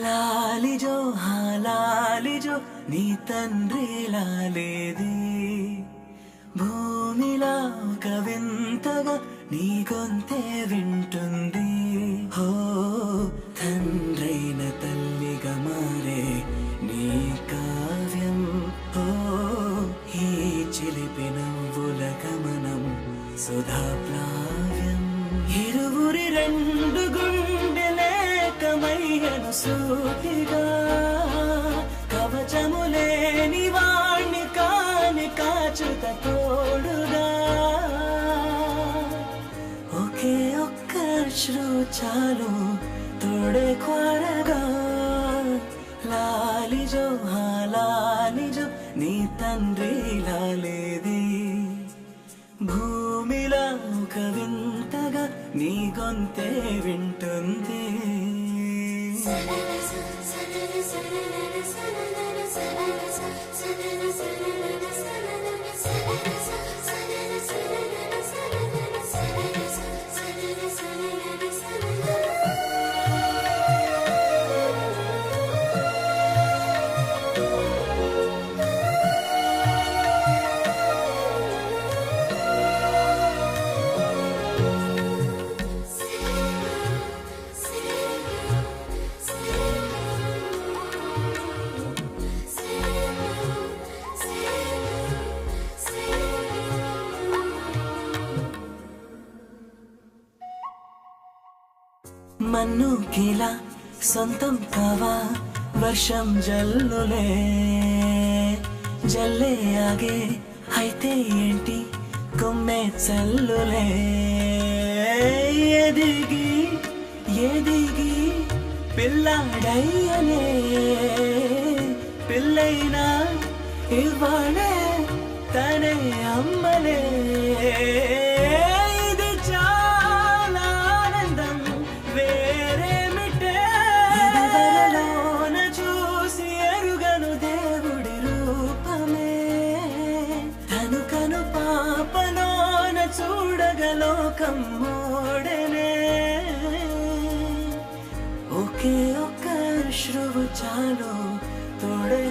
లాలిజో లాలిజో నీ తండ్రిలా లేది భూమిలా ఒక వింతగా నీ గొంతే వింటుంది హో తండ్రైన తల్లిగా మారే నీ కావ్యం హో ఈ చిలిపి నవ్వుల గమనం సుధా ప్లావ్యం ఇరువురి రెండు గుండెలేకమయ్యను సూటిగా కవచములేని వాణ్ణి కాని కాచుత తోడుగా ఒకే ఒక్క అశ్రు చాలు తోడే కోరగా లాలిజో లాలిజో నీ తండ్రిలా లేది భూమిలా ఒక వింతగా నీ గొంతే వింటుంది మన్ను కీలా సొంతం కావా వర్షం జల్లులే జల్లే ఆగే అయితే ఏంటి కొమ్మే చల్లులే ఎదిగి ఎదిగి పిల్లాడయ్యనే పిల్లైనా ఇవ్వడే తనే అమ్మలే లోకం మోడనే ఒకే ఒక్క అశ్రువు చాలు తోడే